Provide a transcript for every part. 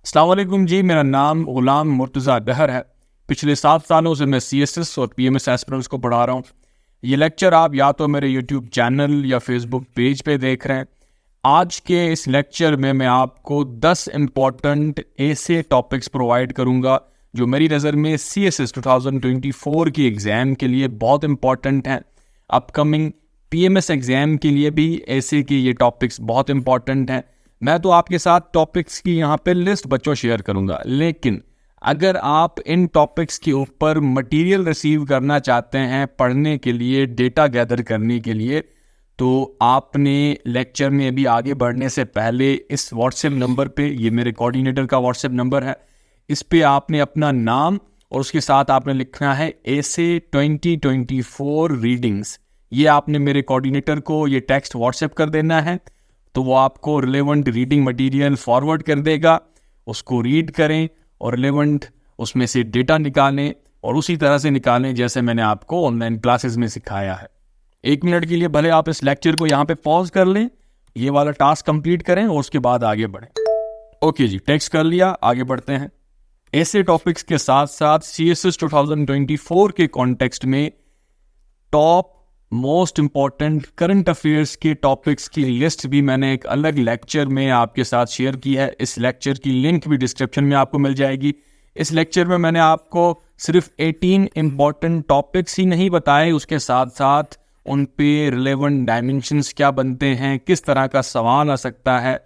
अस्सलाम वालेकुम जी, मेरा नाम गुलाम मुर्तज़ा डहर है। पिछले 7 सालों से मैं CSS और PMS एस्पिरेंट्स को पढ़ा रहा हूँ। ये लेक्चर आप या तो मेरे यूट्यूब चैनल या फेसबुक पेज पे देख रहे हैं। आज के इस लेक्चर में मैं आपको 10 इम्पॉर्टेंट ऐसे टॉपिक्स प्रोवाइड करूँगा जो मेरी नज़र में CSS 2024 की एग्ज़ाम के लिए बहुत इम्पॉर्टेंट हैं। अपकमिंग PMS एग्ज़ाम के लिए भी ऐसे कि ये टॉपिक्स बहुत इम्पॉर्टेंट हैं। मैं तो आपके साथ टॉपिक्स की यहाँ पे लिस्ट बच्चों शेयर करूँगा, लेकिन अगर आप इन टॉपिक्स के ऊपर मटेरियल रिसीव करना चाहते हैं पढ़ने के लिए, डेटा गैदर करने के लिए, तो आपने लेक्चर में अभी आगे बढ़ने से पहले इस व्हाट्सएप नंबर पे, ये मेरे कोऑर्डिनेटर का व्हाट्सएप नंबर है, इस पे आपने अपना नाम और उसके साथ आपने लिखना है ऐसे 2024 रीडिंग्स। ये आपने मेरे कोऑर्डिनेटर को ये टेक्स्ट व्हाट्सएप कर देना है, तो वो आपको रिलेवेंट रीडिंग मटेरियल फॉरवर्ड कर देगा। उसको रीड करें और रिलेवेंट उसमें से डेटा निकालें और उसी तरह से निकालें जैसे मैंने आपको ऑनलाइन क्लासेस में सिखाया है। 1 मिनट के लिए भले आप इस लेक्चर को यहाँ पे पॉज कर लें, ये वाला टास्क कंप्लीट करें और उसके बाद आगे बढ़ें। ओके जी, टेक्स्ट कर लिया, आगे बढ़ते हैं। ऐसे टॉपिक्स के साथ साथ CSS 2024 के कॉन्टेक्स्ट में top most important current affairs के टॉपिक्स की लिस्ट भी मैंने एक अलग लेक्चर में आपके साथ शेयर की है। इस लेक्चर की लिंक भी डिस्क्रिप्शन में आपको मिल जाएगी। इस लेक्चर में मैंने आपको सिर्फ 18 इम्पॉर्टेंट टॉपिक्स ही नहीं बताए, उसके साथ साथ उन पे रिलेवेंट डायमेंशंस क्या बनते हैं, किस तरह का सवाल आ सकता है,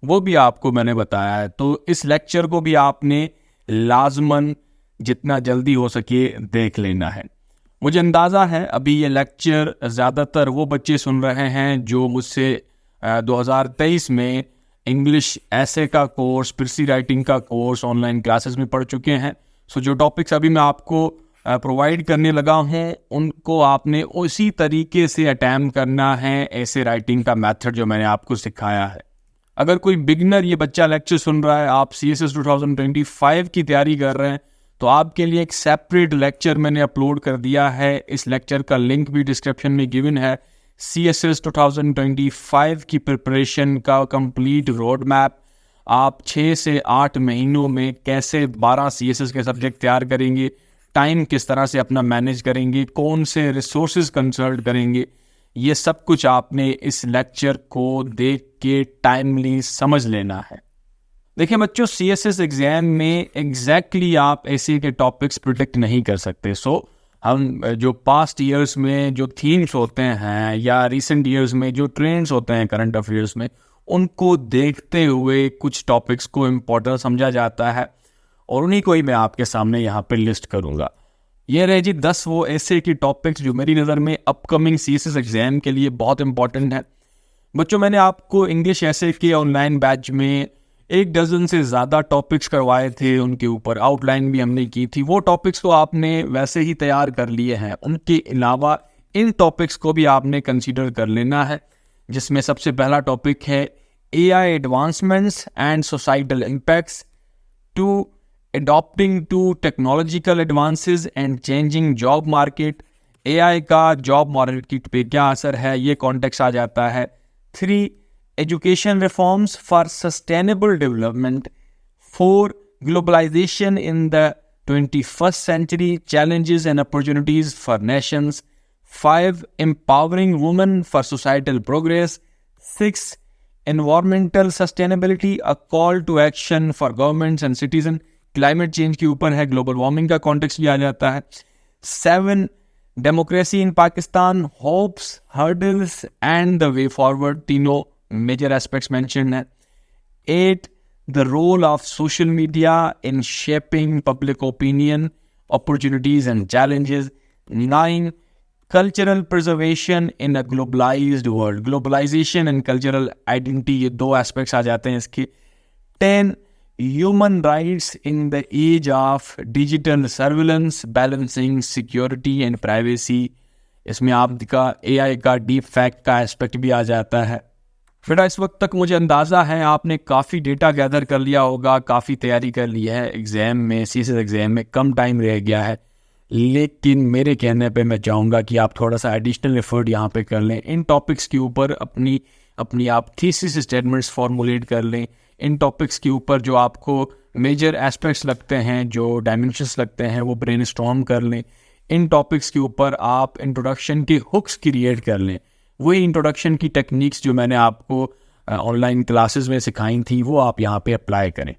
वो भी आपको मैंने बताया है। तो इस लेक्चर को भी आपने लाजमन जितना जल्दी हो सके देख लेना है। मुझे अंदाज़ा है अभी ये लेक्चर ज़्यादातर वो बच्चे सुन रहे हैं जो मुझसे 2023 में इंग्लिश ऐसे का कोर्स, प्रिसी राइटिंग का कोर्स ऑनलाइन क्लासेस में पढ़ चुके हैं। सो जो टॉपिक्स अभी मैं आपको प्रोवाइड करने लगा हूँ उनको आपने उसी तरीके से अटैम्प्ट करना है, ऐसे राइटिंग का मेथड जो मैंने आपको सिखाया है। अगर कोई बिगनर ये बच्चा लेक्चर सुन रहा है, आप CSS 2025 की तैयारी कर रहे हैं, तो आपके लिए एक सेपरेट लेक्चर मैंने अपलोड कर दिया है। इस लेक्चर का लिंक भी डिस्क्रिप्शन में गिवन है। CSS 2025 की प्रिपरेशन का कंप्लीट रोड मैप, आप 6 से 8 महीनों में कैसे 12 CSS के सब्जेक्ट तैयार करेंगे, टाइम किस तरह से अपना मैनेज करेंगे, कौन से रिसोर्सेज कंसल्ट करेंगे, ये सब कुछ आपने इस लेक्चर को देख के टाइमली समझ लेना है। देखिए बच्चों, CSS एग्जाम में एग्जैक्टली आप ऐसे के टॉपिक्स प्रिडिक्ट नहीं कर सकते। हम जो पास्ट ईयर्स में जो थीम्स होते हैं या रिसेंट ईयर्स में जो ट्रेंड्स होते हैं करंट अफेयर्स में, उनको देखते हुए कुछ टॉपिक्स को इम्पोर्टेंट समझा जाता है और उन्हीं को ही मैं आपके सामने यहाँ पे लिस्ट करूँगा। ये रहे जी 10 वो ऐसे की टॉपिक्स जो मेरी नज़र में अपकमिंग CSS एग्जाम के लिए बहुत इंपॉर्टेंट है। बच्चों, मैंने आपको इंग्लिश ऐसे के ऑनलाइन बैच में 1 डज़न से ज़्यादा टॉपिक्स करवाए थे, उनके ऊपर आउटलाइन भी हमने की थी। वो टॉपिक्स तो आपने वैसे ही तैयार कर लिए हैं, उनके अलावा इन टॉपिक्स को भी आपने कंसीडर कर लेना है, जिसमें सबसे पहला टॉपिक है AI advancements and societal impacts to adopting to technological advances and changing job market. AI का जॉब मार्केट पे क्या असर है, ये कॉन्टेक्स्ट आ जाता है। 3 Education reforms for sustainable development. 4 Globalization in the 21st century, challenges and opportunities for nations. 5 Empowering women for societal progress. 6 Environmental sustainability, a call to action for governments and citizens. Climate change के ऊपर है, global warming का context भी आ जाता है। 7 Democracy in Pakistan, hopes, hurdles and the way forward. तीनों major aspects mentioned है। 8 The role of social media in shaping public opinion, opportunities and challenges. 9 Cultural preservation in a globalized world, globalization and cultural identity, ये 2 aspects आ जाते हैं इसके। 10 Human rights in the age of digital surveillance, balancing security and privacy. इसमें आपका AI का deep fact का aspect भी आ जाता है। बेटा, इस वक्त तक मुझे अंदाज़ा है आपने काफ़ी डेटा गैदर कर लिया होगा, काफ़ी तैयारी कर ली है। एग्ज़ाम में, CSS एग्ज़ाम में कम टाइम रह गया है, लेकिन मेरे कहने पे मैं चाहूँगा कि आप थोड़ा सा एडिशनल एफर्ट यहाँ पे कर लें, इन टॉपिक्स के ऊपर अपनी अपनी आप थीसिस स्टेटमेंट्स फॉर्मुलेट कर लें। इन टॉपिक्स के ऊपर जो आपको मेजर एस्पेक्ट्स लगते हैं, जो डायमेंशंस लगते हैं, वो ब्रेनस्टॉर्म कर लें। इन टॉपिक्स के ऊपर आप इंट्रोडक्शन की हुक्स क्रिएट कर लें। वही इंट्रोडक्शन की टेक्निक्स जो मैंने आपको ऑनलाइन क्लासेस में सिखाई थी वो आप यहाँ पे अप्लाई करें।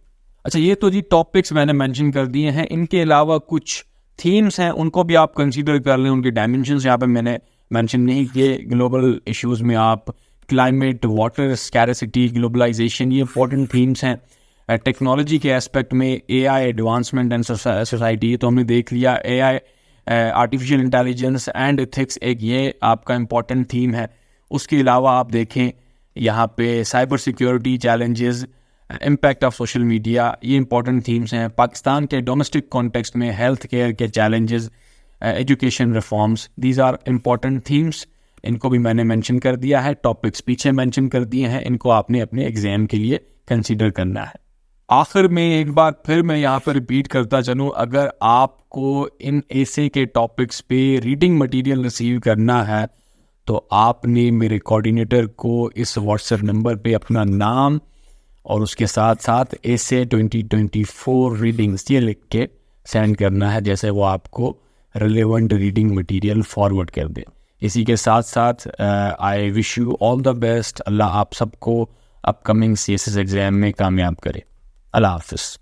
अच्छा, ये तो जी टॉपिक्स मैंने मेंशन कर दिए हैं। इनके अलावा कुछ थीम्स हैं, उनको भी आप कंसीडर कर लें। उनके डायमेंशंस यहाँ पे मैंने मेंशन नहीं किए। ग्लोबल इश्यूज़ में आप क्लाइमेट, वाटर स्कैरसिटी, ग्लोबलाइजेशन, ये इंपॉर्टेंट थीम्स हैं। टेक्नोलॉजी के एस्पेक्ट में एआई एडवांसमेंट एंड सोसाइटी, ये तो हमने देख लिया। AI, artificial intelligence and ethics, एक ये आपका इम्पॉर्टेंट थीम है। उसके अलावा आप देखें यहाँ पे cyber security challenges, impact of social media, ये इंपॉर्टेंट थीम्स हैं। पाकिस्तान के डोमेस्टिक कॉन्टेक्स्ट में हेल्थ केयर के challenges, education reforms, these are important themes. इनको भी मैंने मेंशन कर दिया है। टॉपिक्स पीछे मेंशन कर दिए हैं, इनको आपने अपने एग्जाम के लिए कंसीडर करना है। आखिर में एक बार फिर मैं यहाँ पर रिपीट करता चलूँ, अगर आपको इन एसे के टॉपिक्स पे रीडिंग मटेरियल रिसीव करना है तो आपने मेरे कोऑर्डिनेटर को इस व्हाट्सएप नंबर पे अपना नाम और उसके साथ साथ एसे 2024 रीडिंग्स ये लिख के सेंड करना है, जैसे वो आपको रिलेवेंट रीडिंग मटेरियल फॉरवर्ड कर दे। इसी के साथ साथ I wish you all the best. Allah आप सबको अपकमिंग सीएसएस एग्ज़ाम में कामयाब करे। अल्लाह हाफिज़।